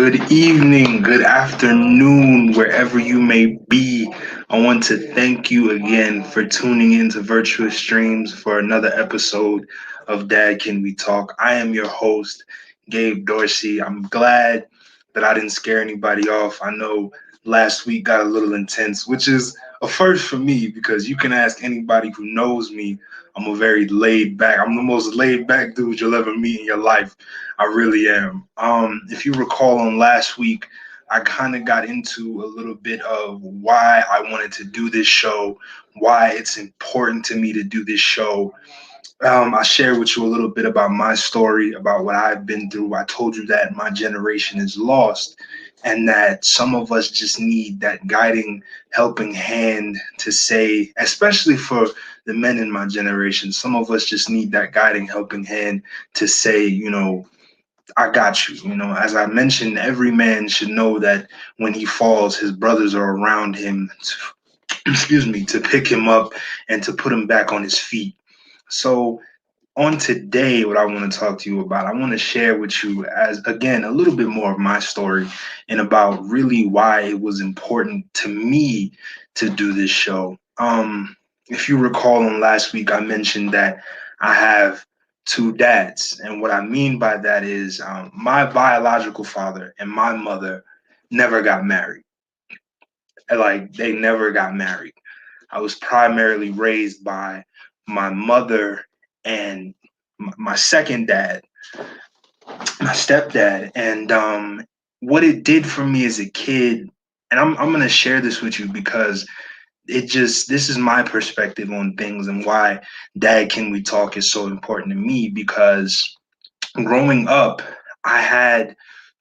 Good evening, good afternoon, wherever you may be. I want to thank you again for tuning in to Virtuous Streams for another episode of Dad Can We Talk. I am your host, Gabe Dorsey. I'm glad that I didn't scare anybody off. I know last week got a little intense, which is a first for me because you can ask anybody who knows me. I'm a very laid back. I'm the most laid back dude you'll ever meet in your life. I really am. If you recall on last week, I kind of got into a little bit of why I wanted to do this show, why it's important to me to do this show. I shared with you a little bit about my story, about what I've been through. I told you that my generation is lost and that some of us just need that guiding, helping hand to say, especially for the men in my generation, some of us just need that guiding, helping hand to say, I got you. As I mentioned, every man should know that when he falls, his brothers are around him, excuse me, to pick him up and to put him back on his feet. So, on today, what I want to talk to you about, I want to share with you, as again, a little bit more of my story and about really why it was important to me to do this show. If you recall, on last week, I mentioned that I have two dads. And what I mean by that is my biological father and my mother never got married. Like, they never got married. I was primarily raised by my mother and my second dad, my stepdad. And what it did for me as a kid, and I'm going to share this with you because this is my perspective on things and why Dad Can We Talk is so important to me, because growing up, I had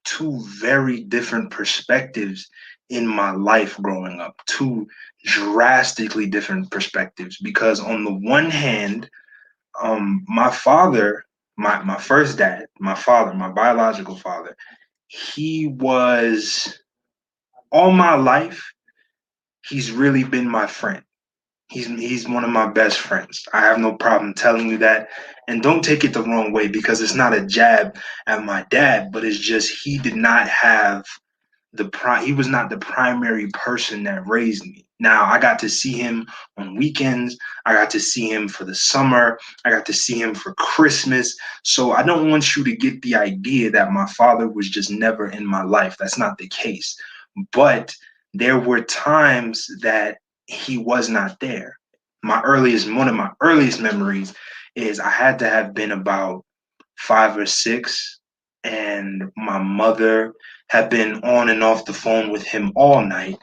two very different perspectives in my life growing up, two drastically different perspectives. Because on the one hand, my father, my first dad, my father, my biological father, he was all my life, he's really been my friend. He's one of my best friends. I have no problem telling you that. And don't take it the wrong way, because it's not a jab at my dad, but it's just he did not have he was not the primary person that raised me. Now, I got to see him on weekends. I got to see him for the summer. I got to see him for Christmas. So I don't want you to get the idea that my father was just never in my life. That's not the case. But there were times that he was not there. One of my earliest memories is I had to have been about 5 or 6, and my mother had been on and off the phone with him all night.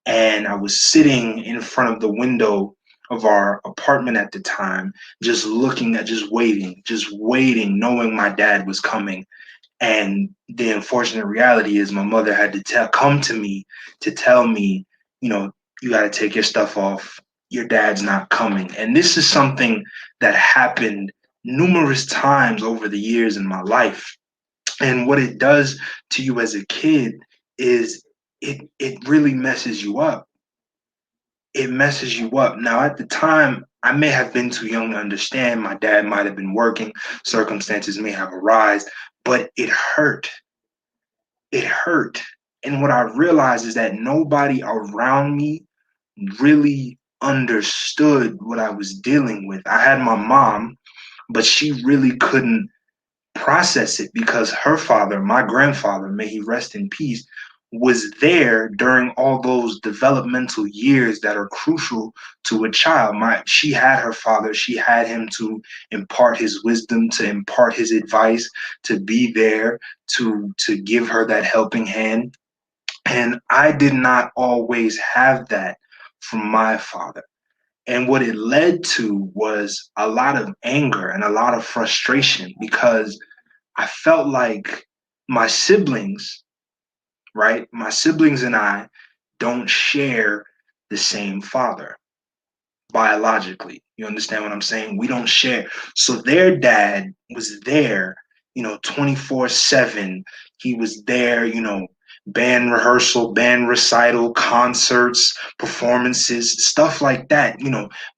And I was sitting in front of the window of our apartment at the time, just looking at, just waiting, knowing my dad was coming. And the unfortunate reality is my mother had to come to me to tell me, you got to take your stuff off. Your dad's not coming. And this is something that happened numerous times over the years in my life. And what it does to you as a kid is it really messes you up. It messes you up. Now, at the time, I may have been too young to understand. My dad might have been working. Circumstances may have arisen, but it hurt. It hurt. And what I realized is that nobody around me really understood what I was dealing with. I had my mom, but she really couldn't process it because her father, my grandfather, may he rest in peace, was there during all those developmental years that are crucial to a child. She had her father, she had him to impart his wisdom, to impart his advice, to be there, to give her that helping hand. And I did not always have that from my father. And what it led to was a lot of anger and a lot of frustration, because I felt like my siblings, right? My siblings and I don't share the same father biologically. You understand what I'm saying? We don't share. So their dad was there, 24/7. He was there, band rehearsal, band recital, concerts, performances, stuff like that,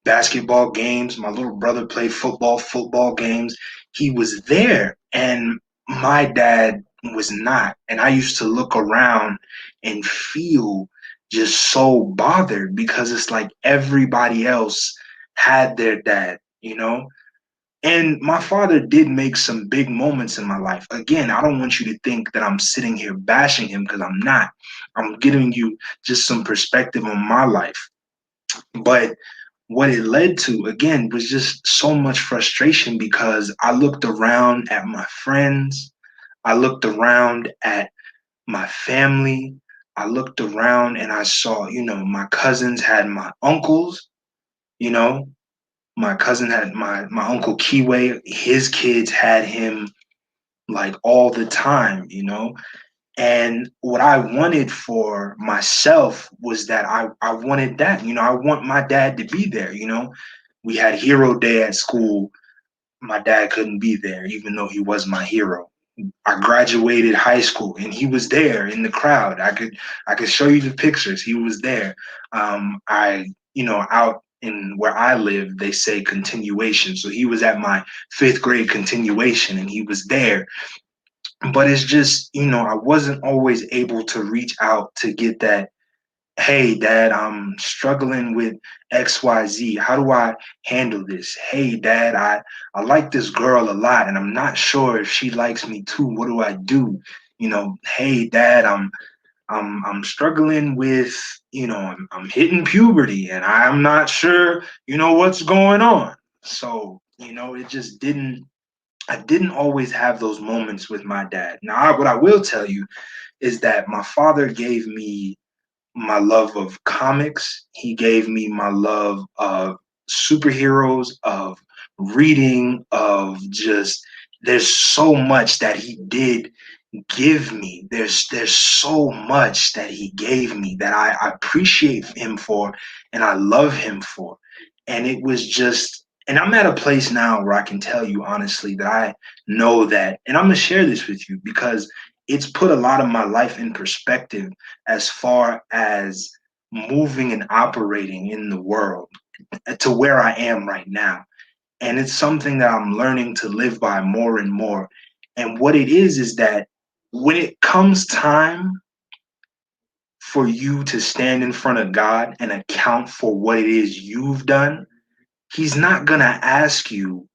basketball games. My little brother played football games. He was there. And my dad was not. And I used to look around and feel just so bothered because it's like everybody else had their dad, you know? And my father did make some big moments in my life. Again, I don't want you to think that I'm sitting here bashing him because I'm not. I'm giving you just some perspective on my life. But what it led to, again, was just so much frustration because I looked around at my friends, I looked around at my family, I looked around and I saw, my cousins had my uncles, you know, my cousin had my uncle Kiwe, his kids had him like all the time, And what I wanted for myself was that I wanted that, I want my dad to be there. We had hero day at school. My dad couldn't be there, even though he was my hero. I graduated high school and he was there in the crowd. I could show you the pictures. He was there. Out in where I live, they say continuation. So he was at my fifth grade continuation and he was there. But it's just, I wasn't always able to reach out to get that, hey, dad, I'm struggling with XYZ. How do I handle this? Hey, dad, I like this girl a lot and I'm not sure if she likes me too. What do I do? Hey, dad, I'm struggling with, I'm hitting puberty and I'm not sure, what's going on. So, it just didn't, I didn't always have those moments with my dad. Now, what I will tell you is that my father gave me my love of comics. He gave me my love of superheroes, of reading, of just, there's so much that he did give me. There's so much that he gave me that I appreciate him for and I love him for. And it was just, and I'm at a place now where I can tell you honestly that I know that, and I'm gonna share this with you because it's put a lot of my life in perspective as far as moving and operating in the world to where I am right now. And it's something that I'm learning to live by more and more. And what it is that when it comes time for you to stand in front of God and account for what it is you've done, He's not going to ask you,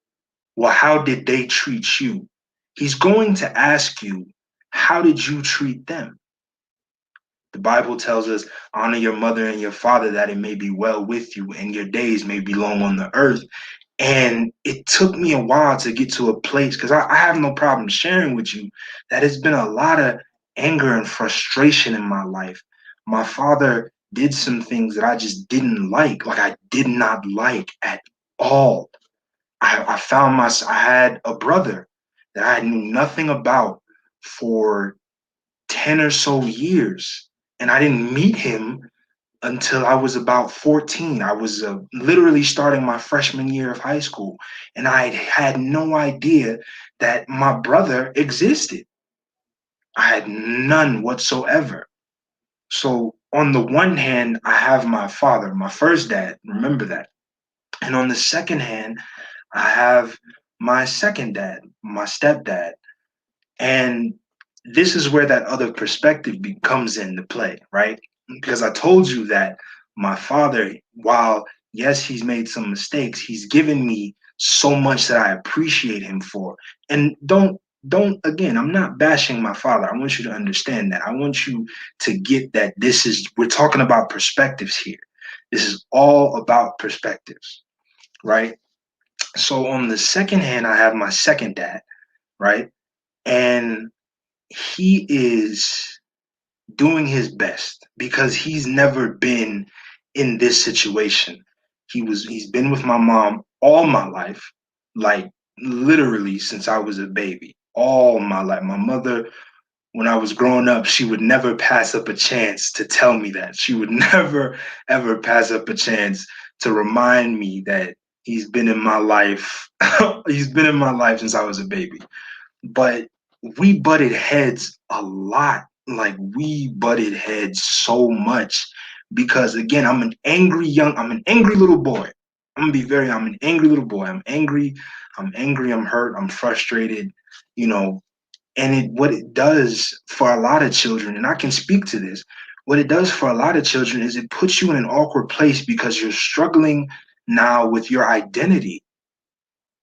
well, how did they treat you? He's going to ask you, how did you treat them? The Bible tells us, honor your mother and your father that it may be well with you and your days may be long on the earth. And it took me a while to get to a place because I have no problem sharing with you that it's been a lot of anger and frustration in my life. My father did some things that I just didn't like I did not like at all. I found I had a brother that I knew nothing about for 10 or so years. And I didn't meet him until I was about 14. I was literally starting my freshman year of high school, and I had no idea that my brother existed. I had none whatsoever. So, on the one hand, I have my father, my first dad, remember that. And on the second hand, I have my second dad, my stepdad. And this is where that other perspective comes into play, right? Because I told you that my father, while yes, he's made some mistakes, he's given me so much that I appreciate him for. And don't again, I'm not bashing my father. I want you to understand that. I want you to get that we're talking about perspectives here. This is all about perspectives, right? So on the second hand, I have my second dad, right? And he is doing his best because he's never been in this situation. He's been with my mom all my life, like literally since I was a baby. All my life. My mother, when I was growing up, she would never pass up a chance to tell me that. She would never ever pass up a chance to remind me that he's been in my life. He's been in my life since I was a baby. But we butted heads a lot. Like we butted heads so much because again, I'm an angry little boy. I'm an angry little boy. I'm angry, I'm hurt, I'm frustrated, you know, And what it does for a lot of children, and I can speak to this, what it does for a lot of children is it puts you in an awkward place because you're struggling now with your identity.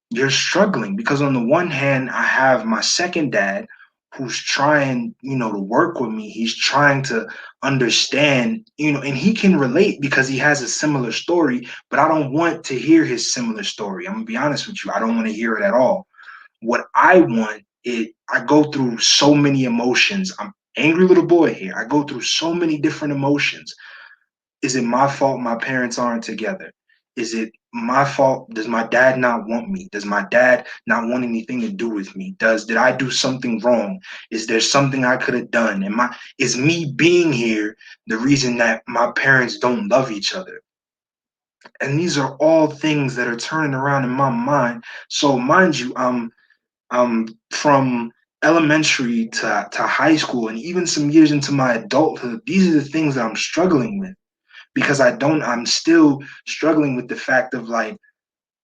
You're struggling because on the one hand, I have my second dad who's trying, to work with me. He's trying to understand, and he can relate because he has a similar story, but I don't want to hear his similar story. I'm gonna be honest with you. I don't want to hear it at all. What I want I go through so many emotions. I'm angry little boy here. I go through so many different emotions. Is it my fault my parents aren't together? Is it my fault? Does my dad not want me? Does my dad not want anything to do with me? Did I do something wrong? Is there something I could have done? Is me being here the reason that my parents don't love each other? And these are all things that are turning around in my mind. So mind you, from elementary to high school and even some years into my adulthood, these are the things that I'm struggling with because I'm still struggling with the fact of like,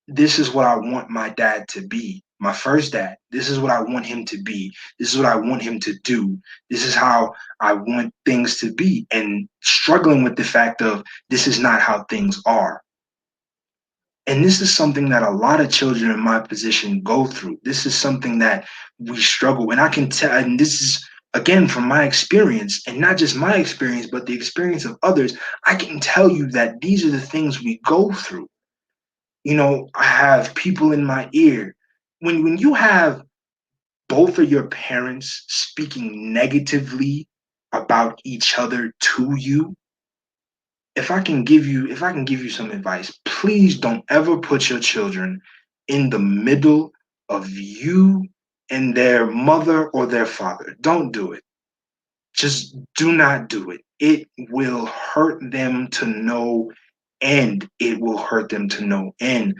this is what I want my dad to be. My first dad, this is what I want him to be. This is what I want him to do. This is how I want things to be. And struggling with the fact of this is not how things are. And this is something that a lot of children in my position go through. This is something that we struggle. And I can tell, and this is again from my experience, and not just my experience, but the experience of others. I can tell you that these are the things we go through. I have people in my ear. When you have both of your parents speaking negatively about each other to you, if I can give you some advice, please don't ever put your children in the middle of you and their mother or their father. Don't do it. Just do not do it. It will hurt them to no end. It will hurt them to no end.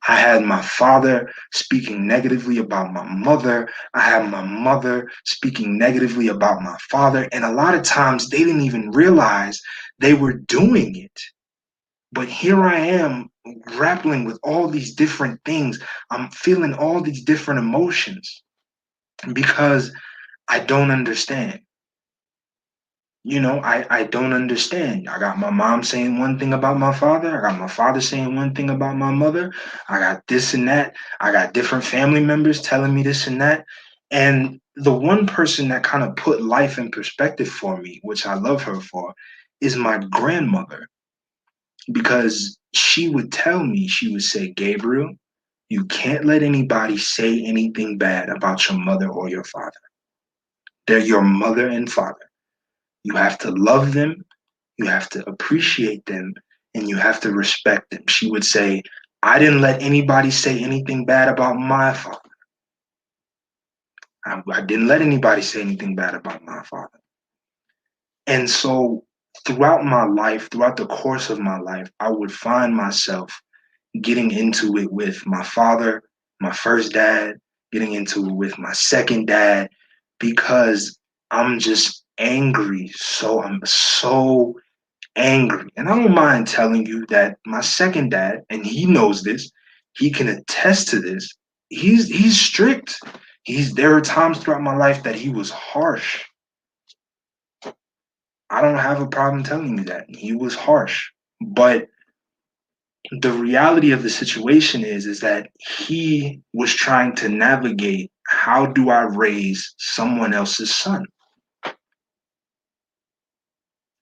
I had my father speaking negatively about my mother. I had my mother speaking negatively about my father. And a lot of times they didn't even realize they were doing it. But here I am grappling with all these different things. I'm feeling all these different emotions because I don't understand. I don't understand. I got my mom saying one thing about my father. I got my father saying one thing about my mother. I got this and that. I got different family members telling me this and that. And the one person that kind of put life in perspective for me, which I love her for, is my grandmother. Because she would tell me, she would say, Gabriel, you can't let anybody say anything bad about your mother or your father. They're your mother and father. You have to love them, you have to appreciate them, and you have to respect them. She would say, I didn't let anybody say anything bad about my father. I didn't let anybody say anything bad about my father. And so throughout my life, throughout the course of my life, I would find myself getting into it with my father, my first dad, getting into it with my second dad, because I'm just angry. I'm so angry. And I don't mind telling you that my second dad, and he knows this, he can attest to this. He's strict. There are times throughout my life that he was harsh. I don't have a problem telling you that. He was harsh. But the reality of the situation is that he was trying to navigate, how do I raise someone else's son?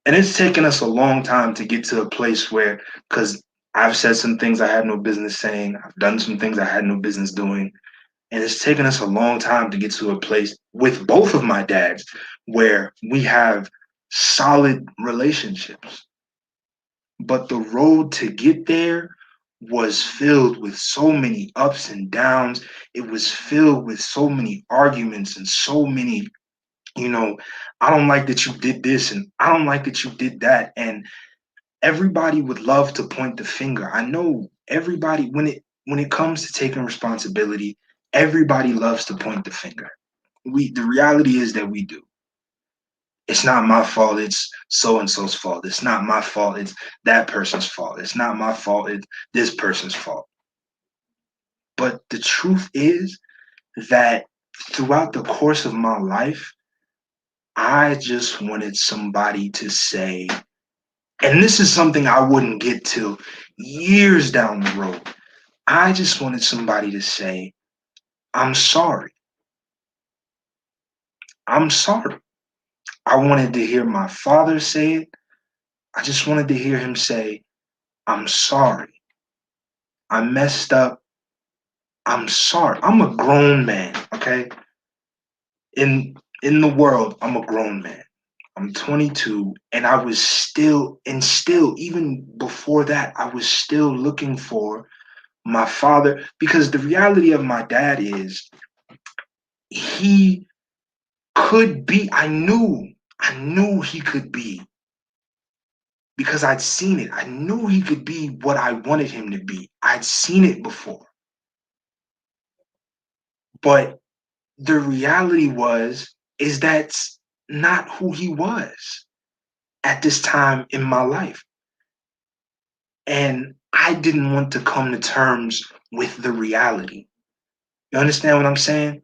And it's taken us a long time to get to a place where, because I've said some things I had no business saying, I've done some things I had no business doing, and it's taken us a long time to get to a place with both of my dads where we have solid relationships. But the road to get there was filled with so many ups and downs. It was filled with so many arguments and so many, you know, I don't like that you did this and I don't like that you did that. And everybody would love to point the finger. I know everybody, when it comes to taking responsibility, everybody loves to point the finger. The reality is that we do. It's not my fault, it's so and so's fault. It's not my fault, it's that person's fault. It's not my fault, it's this person's fault. But the truth is that throughout the course of my life, I just wanted somebody to say, and this is something I wouldn't get to years down the road. I just wanted somebody to say, I'm sorry. I'm sorry. I wanted to hear my father say it. I just wanted to hear him say, I'm sorry. I messed up. I'm sorry. I'm a grown man, okay? In the world, I'm a grown man. I'm 22 and I was still even before that, I was still looking for my father, because the reality of my dad is he could be, I knew he could be, because I'd seen it. I knew he could be what I wanted him to be. I'd seen it before. But the reality is that's not who he was at this time in my life. And I didn't want to come to terms with the reality. You understand what I'm saying?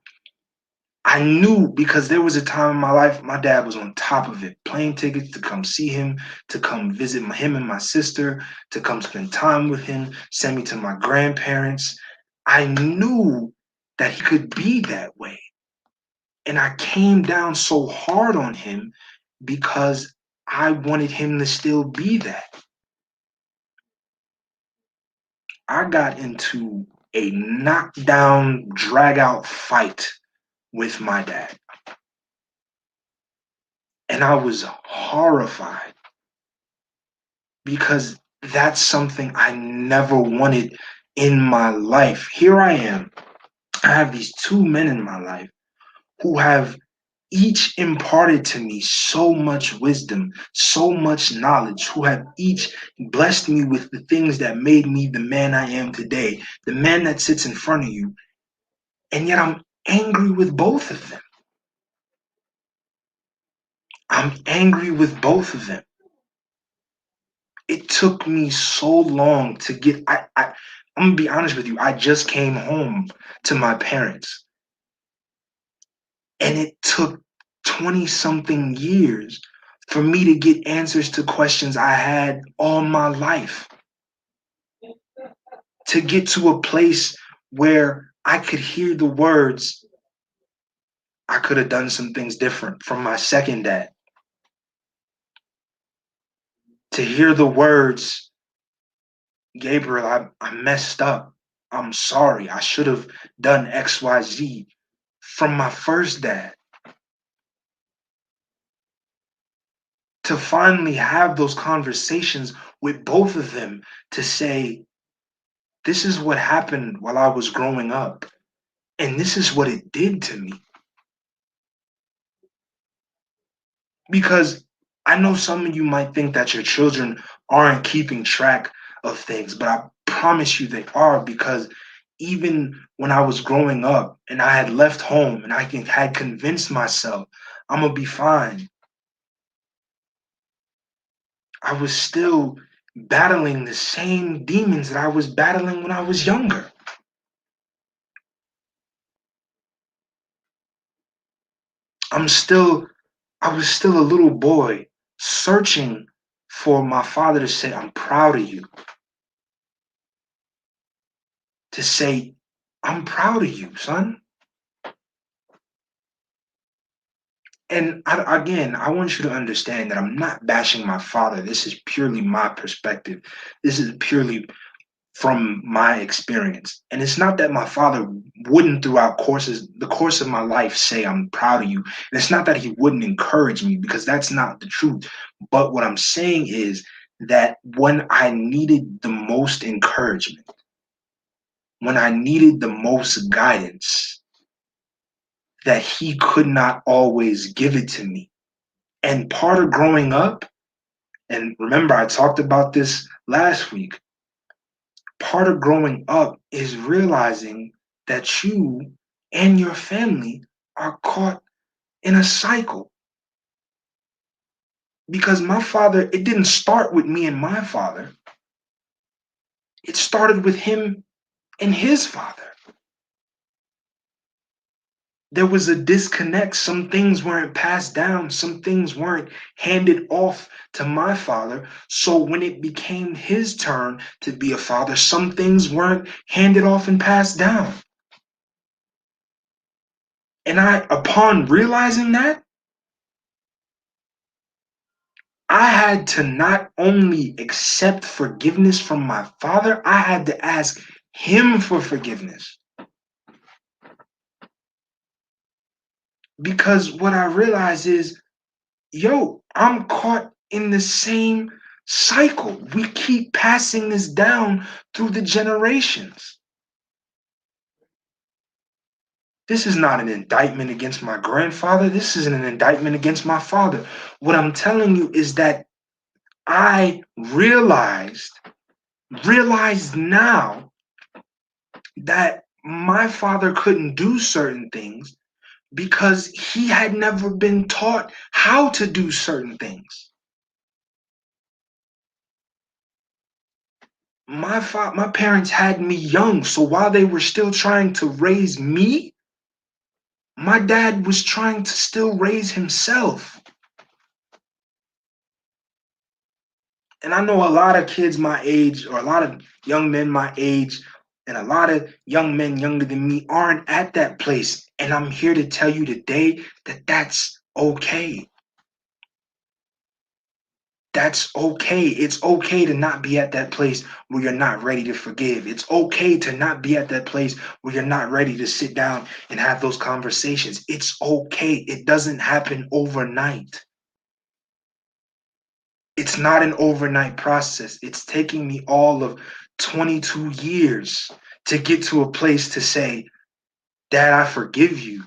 I knew, because there was a time in my life my dad was on top of it. Plane tickets to come see him, to come visit him and my sister, to come spend time with him, send me to my grandparents. I knew that he could be that way. And I came down so hard on him because I wanted him to still be that. I got into a knockdown, drag out fight with my dad. And I was horrified, because that's something I never wanted in my life. Here I am. I have these two men in my life who have each imparted to me so much wisdom, so much knowledge, who have each blessed me with the things that made me the man I am today, the man that sits in front of you. And yet I'm angry with both of them. I'm angry with both of them. It took me so long to get, I'm gonna be honest with you, I just came home to my parents, and it took 20 something years for me to get answers to questions I had all my life, to get to a place where I could hear the words, I could have done some things different, from my second dad, to hear the words, Gabriel, I messed up. I'm sorry. I should have done XYZ, from my first dad. To finally have those conversations with both of them, to say, this is what happened while I was growing up, and this is what it did to me. Because I know some of you might think that your children aren't keeping track of things, but I promise you they are, because even when I was growing up and I had left home and had convinced myself I'm gonna be fine, I was still battling the same demons that I was battling when I was younger. I'm still, I was still a little boy searching for my father to say, I'm proud of you. To say, I'm proud of you, son. And again, I want you to understand that I'm not bashing my father. This is purely my perspective. This is purely from my experience. And it's not that my father wouldn't, throughout the course of my life, say, I'm proud of you. And it's not that he wouldn't encourage me, because that's not the truth. But what I'm saying is that when I needed the most encouragement, when I needed the most guidance, that he could not always give it to me. And part of growing up, and remember, I talked about this last week, part of growing up is realizing that you and your family are caught in a cycle. Because my father, it didn't start with me and my father, it started with him and his father. There was a disconnect. Some things weren't passed down, some things weren't handed off to my father. So when it became his turn to be a father, some things weren't handed off and passed down. And upon realizing that, I had to not only accept forgiveness from my father, I had to ask him for forgiveness. Because what I realized is, yo, I'm caught in the same cycle. We keep passing this down through the generations. This is not an indictment against my grandfather. This isn't an indictment against my father. What I'm telling you is that I realized now that my father couldn't do certain things because he had never been taught how to do certain things. My parents had me young, so while they were still trying to raise me, my dad was trying to still raise himself. And I know a lot of kids my age, or a lot of young men my age, and a lot of young men younger than me aren't at that place. And I'm here to tell you today that that's okay. That's okay. It's okay to not be at that place where you're not ready to forgive. It's okay to not be at that place where you're not ready to sit down and have those conversations. It's okay. It doesn't happen overnight. It's not an overnight process. It's taking me all of 22 years to get to a place to say, Dad, I forgive you.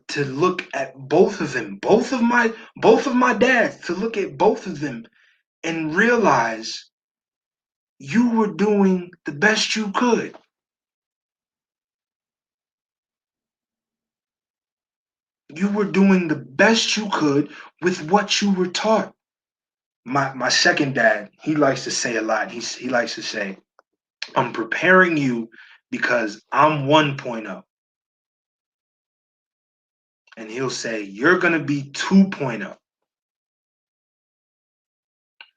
To look at both of them, both of my dads, to look at both of them and realize you were doing the best you could. You were doing the best you could with what you were taught. My second dad, he likes to say a lot. He likes to say, I'm preparing you because I'm 1.0. And he'll say, you're going to be 2.0.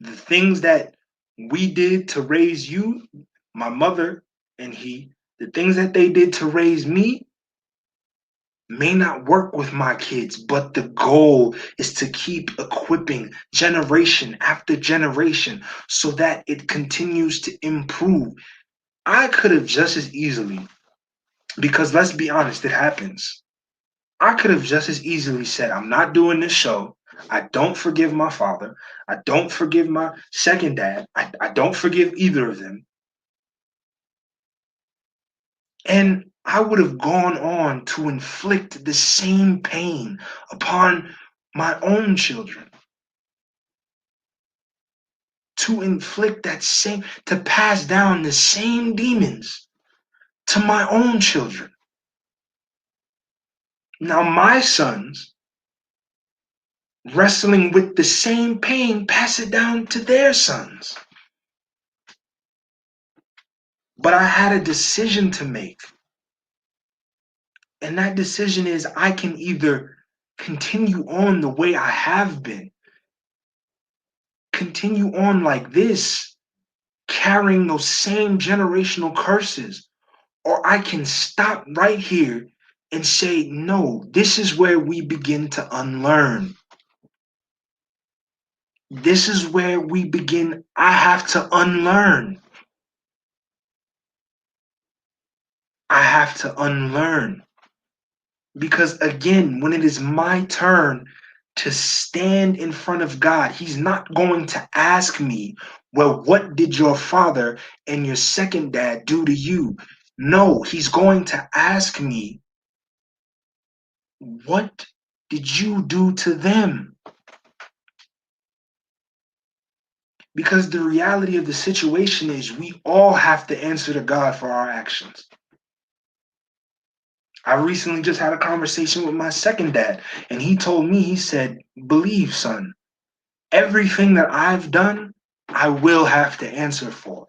The things that we did to raise you, my mother and he, the things that they did to raise me may not work with my kids, but the goal is to keep equipping generation after generation so that it continues to improve. I could have just as easily, because let's be honest, it happens. I could have just as easily said, I'm not doing this show. I don't forgive my father. I don't forgive my second dad. I don't forgive either of them. And I would have gone on to inflict the same pain upon my own children, to inflict that same, to pass down the same demons to my own children. Now, my sons, wrestling with the same pain, pass it down to their sons. But I had a decision to make. And that decision is I can either continue on the way I have been, continue on like this, carrying those same generational curses, or I can stop right here and say, no, this is where we begin to unlearn. This is where we begin. I have to unlearn. I have to unlearn. Because again, when it is my turn to stand in front of God, He's not going to ask me, well, what did your father and your second dad do to you? No, He's going to ask me, what did you do to them? Because the reality of the situation is we all have to answer to God for our actions. I recently just had a conversation with my second dad, and he told me, he said, believe, son, everything that I've done, I will have to answer for.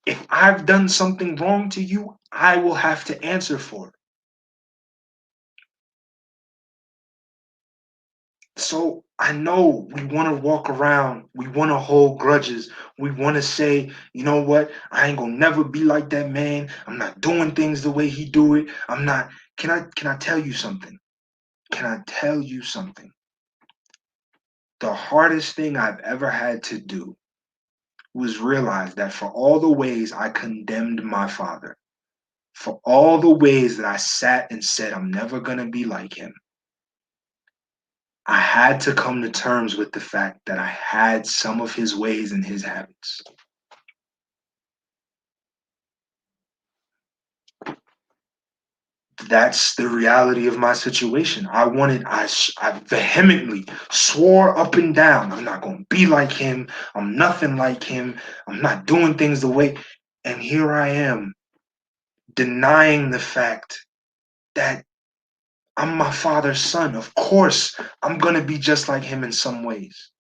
If I've done something wrong to you, I will have to answer for it. So I know we want to walk around, we want to hold grudges, we want to say, you know what, I ain't gonna never be like that man. I'm not doing things the way he do it. I'm not. Can I tell you something? Can I tell you something? The hardest thing I've ever had to do was realize that for all the ways I condemned my father, for all the ways that I sat and said I'm never gonna be like him, I had to come to terms with the fact that I had some of his ways and his habits. That's the reality of my situation. I vehemently swore up and down, I'm not going to be like him. I'm nothing like him. I'm not doing things the way. And here I am denying the fact that I'm my father's son. Of course, I'm going to be just like him in some ways.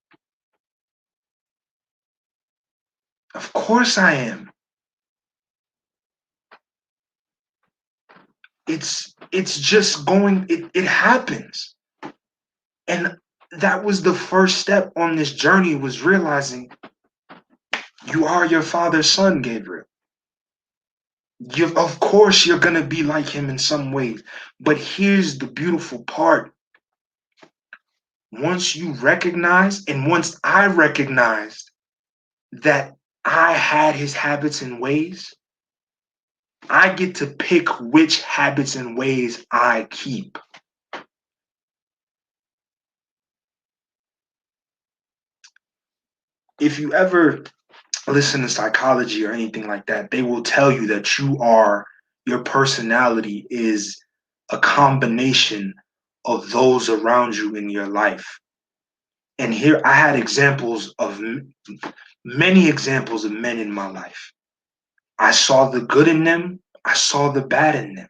Of course I am. It's just going, it happens. And that was the first step on this journey, was realizing you are your father's son, Gabriel. Of course you're gonna be like him in some ways. But here's the beautiful part. Once you recognize, and once I recognized that I had his habits and ways, I get to pick which habits and ways I keep. If you ever listen to psychology or anything like that, they will tell you that your personality is a combination of those around you in your life. And here I had examples of many examples of men in my life. I saw the good in them, I saw the bad in them.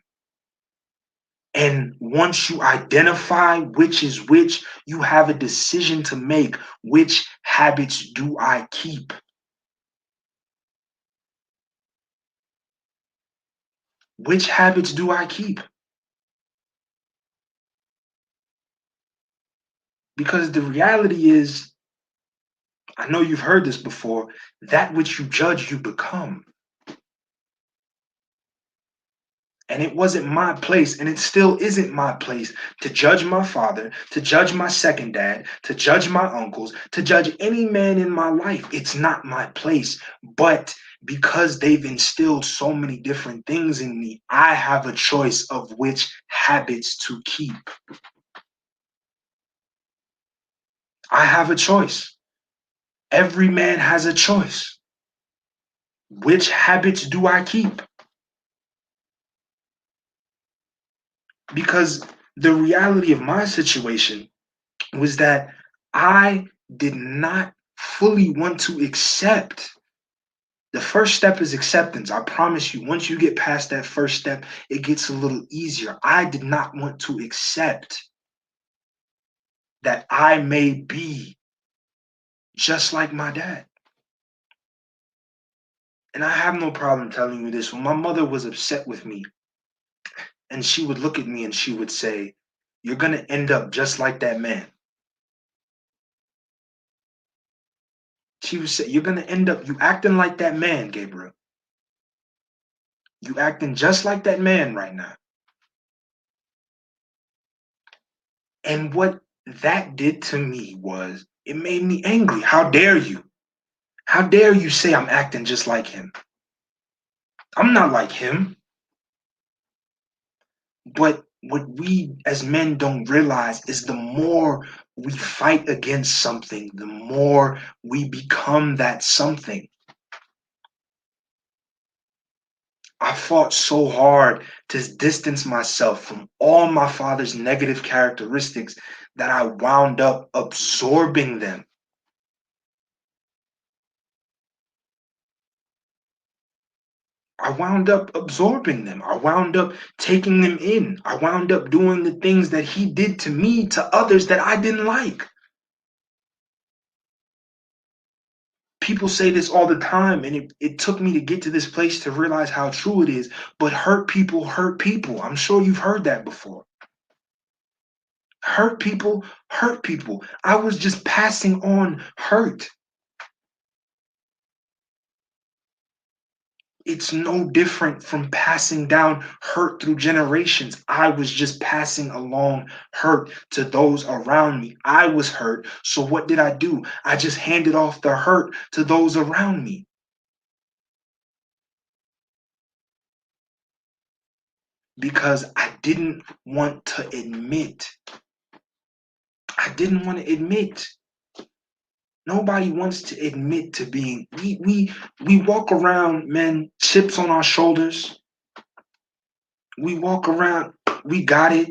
And once you identify which is which, you have a decision to make. Which habits do I keep? Which habits do I keep? Because the reality is, I know you've heard this before, that which you judge, you become. And it wasn't my place, and it still isn't my place to judge my father, to judge my second dad, to judge my uncles, to judge any man in my life. It's not my place. But because they've instilled so many different things in me, I have a choice of which habits to keep. I have a choice. Every man has a choice. Which habits do I keep? Because the reality of my situation was that I did not fully want to accept. The first step is acceptance. I promise you, once you get past that first step, it gets a little easier. I did not want to accept that I may be just like my dad. And I have no problem telling you this. When my mother was upset with me, and she would look at me and she would say, "You're going to end up just like that man." She would say, "You're going to end up, you acting like that man, Gabriel. You acting just like that man right now." And what that did to me was, it made me angry. How dare you? How dare you say I'm acting just like him? I'm not like him. But what we as men don't realize is the more we fight against something, the more we become that something. I fought so hard to distance myself from all my father's negative characteristics that I wound up absorbing them. I wound up absorbing them. I wound up taking them in. I wound up doing the things that he did to me, to others that I didn't like. People say this all the time, and it took me to get to this place to realize how true it is. But hurt people hurt people. I'm sure you've heard that before. Hurt people hurt people. I was just passing on hurt. It's no different from passing down hurt through generations. I was just passing along hurt to those around me. I was hurt. So what did I do? I just handed off the hurt to those around me because I didn't want to admit. I didn't want to admit. Nobody wants to admit to being we walk around, man, chips on our shoulders. We walk around, we got it.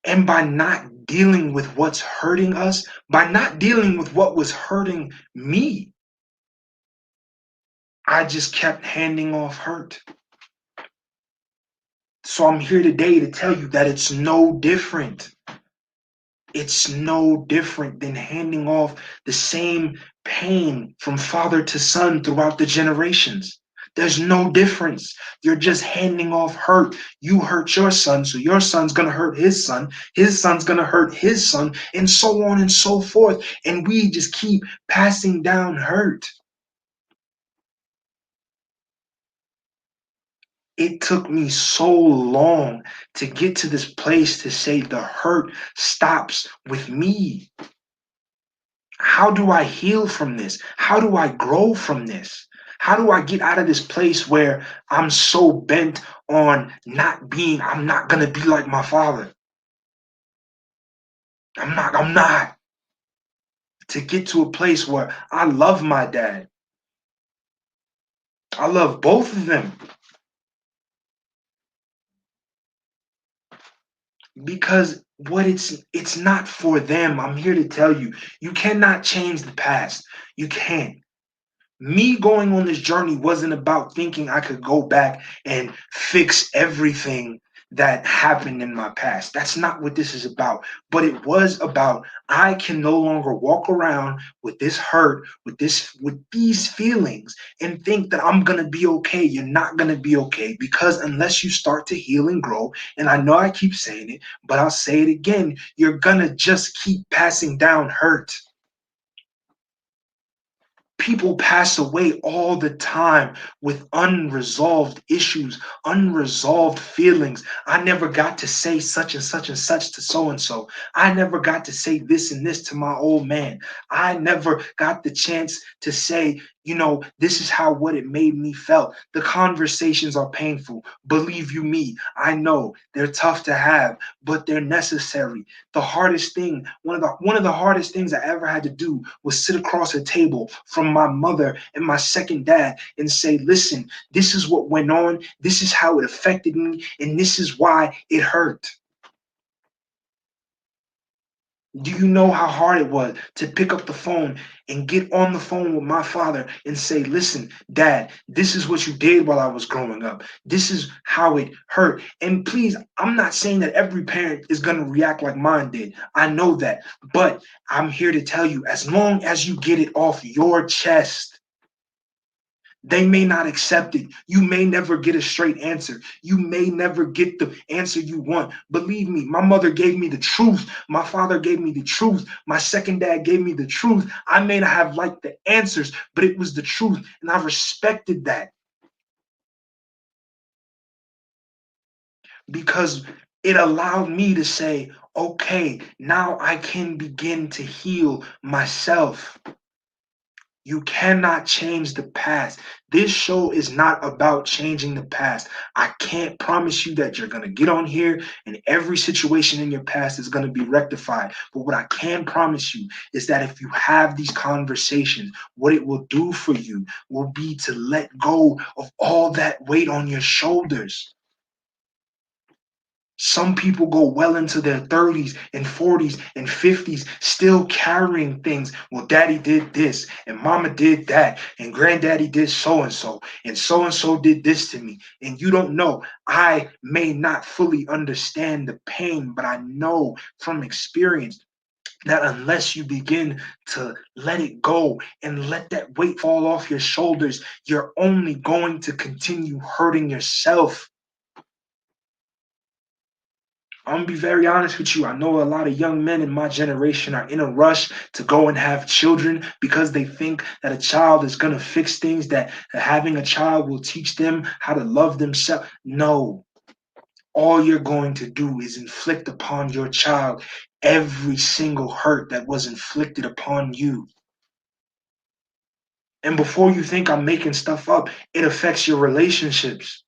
And by not dealing with what's hurting us, by not dealing with what was hurting me, I just kept handing off hurt. So I'm here today to tell you that it's no different. It's no different than handing off the same pain from father to son throughout the generations. There's no difference. You're just handing off hurt. You hurt your son, so your son's going to hurt his son's going to hurt his son, and so on and so forth. And we just keep passing down hurt. It took me so long to get to this place to say the hurt stops with me. How do I heal from this? How do I grow from this? How do I get out of this place where I'm so bent on I'm not going to be like my father. I'm not. To get to a place where I love my dad. I love both of them. Because it's not for them. I'm here to tell you, you cannot change the past. You can't. Me going on this journey wasn't about thinking I could go back and fix everything that happened in my past. That's not what this is about. But it was about I can no longer walk around with this hurt, with these feelings and think that I'm going to be okay. You're not going to be okay because unless you start to heal and grow, and I know I keep saying it, but I'll say it again, you're going to just keep passing down hurt. People pass away all the time with unresolved issues, unresolved feelings. I never got to say such and such and such to so and so. I never got to say this and this to my old man. I never got the chance to say, this is what it made me felt. The conversations are painful. Believe you me, I know they're tough to have, but they're necessary. The hardest thing, one of the hardest things I ever had to do was sit across a table from my mother and my second dad and say, listen, this is what went on. This is how it affected me. And this is why it hurt. Do you know how hard it was to pick up the phone and get on the phone with my father and say, listen, dad, this is what you did while I was growing up. This is how it hurt. And please, I'm not saying that every parent is going to react like mine did. I know that. But I'm here to tell you, as long as you get it off your chest, they may not accept it. You may never get a straight answer. You may never get the answer you want. Believe me, my mother gave me the truth. My father gave me the truth. My second dad gave me the truth. I may not have liked the answers, but it was the truth. And I respected that because it allowed me to say, okay, now I can begin to heal myself. You cannot change the past. This show is not about changing the past. I can't promise you that you're going to get on here and every situation in your past is going to be rectified. But what I can promise you is that if you have these conversations, what it will do for you will be to let go of all that weight on your shoulders. Some people go well into their 30s and 40s and 50s still carrying things. Well, daddy did this and mama did that and granddaddy did so and so did this to me. And you don't know. I may not fully understand the pain, but I know from experience that unless you begin to let it go and let that weight fall off your shoulders, you're only going to continue hurting yourself. I'm gonna be very honest with you. I know a lot of young men in my generation are in a rush to go and have children because they think that a child is gonna fix things, that having a child will teach them how to love themselves. No, all you're going to do is inflict upon your child every single hurt that was inflicted upon you. And before you think I'm making stuff up, it affects your relationships.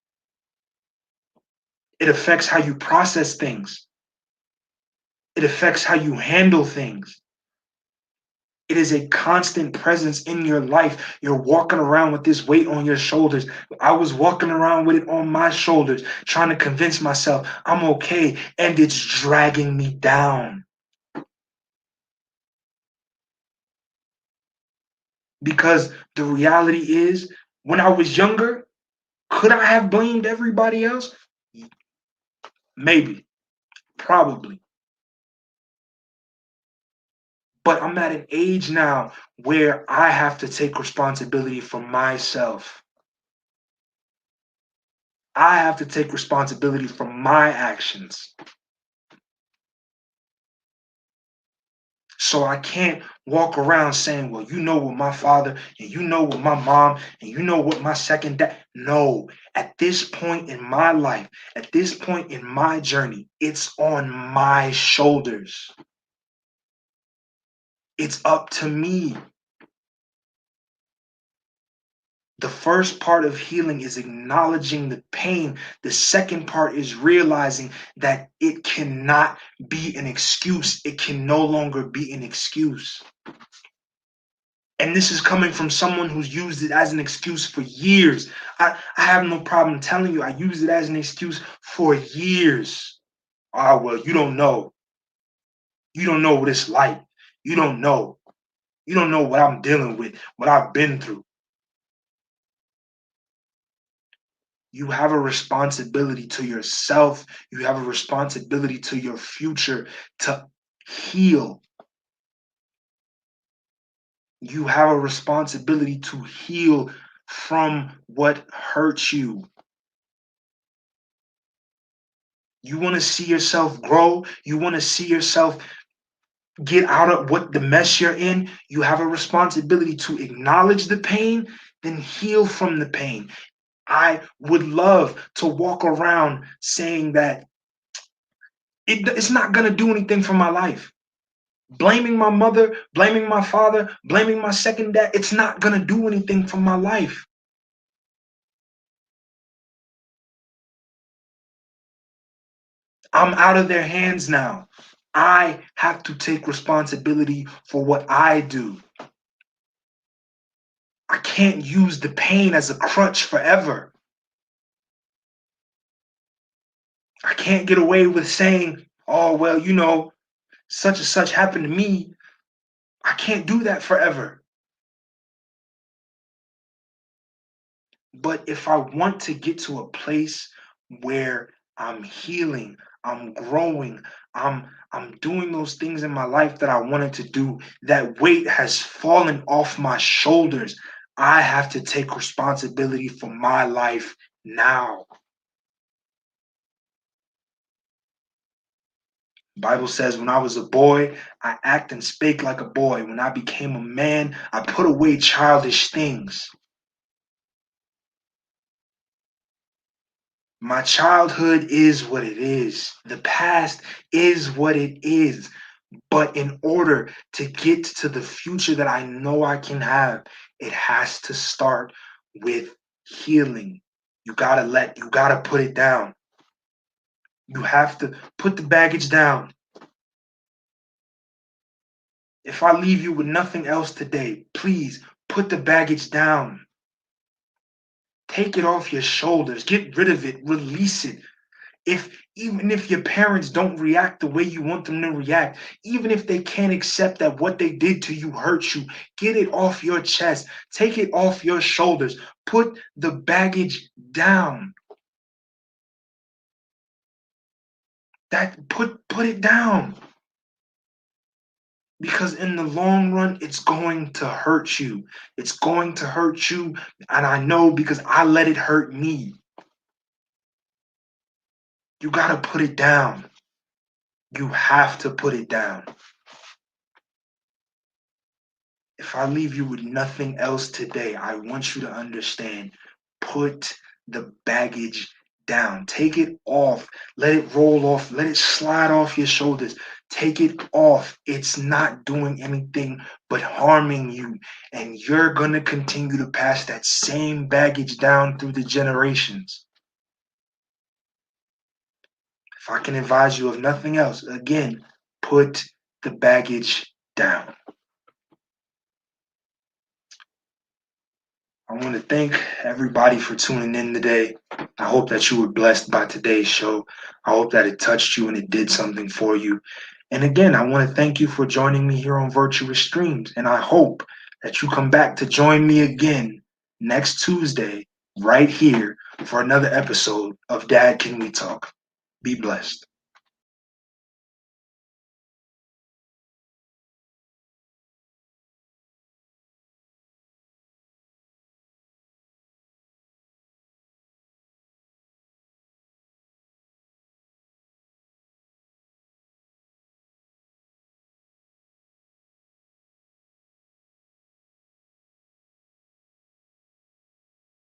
It affects how you process things. It affects how you handle things. It is a constant presence in your life. You're walking around with this weight on your shoulders. I was walking around with it on my shoulders, trying to convince myself I'm okay, and it's dragging me down. Because the reality is, when I was younger, could I have blamed everybody else? Maybe, probably. But I'm at an age now where I have to take responsibility for myself. I have to take responsibility for my actions. So I can't walk around saying, well, you know what my father, and you know what my mom, and you know what my second dad. No, at this point in my life, at this point in my journey, it's on my shoulders. It's up to me. The first part of healing is acknowledging the pain. The second part is realizing that it cannot be an excuse. It can no longer be an excuse. And this is coming from someone who's used it as an excuse for years. I have no problem telling you, I used it as an excuse for years. Ah, well, you don't know. You don't know what it's like. You don't know. You don't know what I'm dealing with, what I've been through. You have a responsibility to yourself. You have a responsibility to your future to heal. You have a responsibility to heal from what hurts you. You want to see yourself grow. You want to see yourself get out of what the mess you're in. You have a responsibility to acknowledge the pain, then heal from the pain. I would love to walk around saying that it's not going to do anything for my life. Blaming my mother, blaming my father, blaming my second dad, it's not going to do anything for my life. I'm out of their hands now. I have to take responsibility for what I do. I can't use the pain as a crutch forever. I can't get away with saying, oh, well, you know, such and such happened to me. I can't do that forever. But if I want to get to a place where I'm healing, I'm growing, I'm doing those things in my life that I wanted to do, that weight has fallen off my shoulders. I have to take responsibility for my life now. Bible says, when I was a boy, I act and spake like a boy. When I became a man, I put away childish things. My childhood is what it is. The past is what it is. But in order to get to the future that I know I can have, it has to start with healing. You gotta put it down. You have to put the baggage down. If I leave you with nothing else today, please put the baggage down. Take it off your shoulders. Get rid of it. Release it. Even if your parents don't react the way you want them to react, even if they can't accept that what they did to you hurt you, get it off your chest. Take it off your shoulders. Put the baggage down. Put it down. Because in the long run, it's going to hurt you. It's going to hurt you. And I know because I let it hurt me. You got to put it down. You have to put it down. If I leave you with nothing else today, I want you to understand, put the baggage down. Take it off. Let it roll off. Let it slide off your shoulders. Take it off. It's not doing anything but harming you. And you're going to continue to pass that same baggage down through the generations. If I can advise you of nothing else, again, put the baggage down. I want to thank everybody for tuning in today. I hope that you were blessed by today's show. I hope that it touched you and it did something for you. And again, I want to thank you for joining me here on Virtuous Streams. And I hope that you come back to join me again next Tuesday, right here, for another episode of Dad Can We Talk. Be blessed.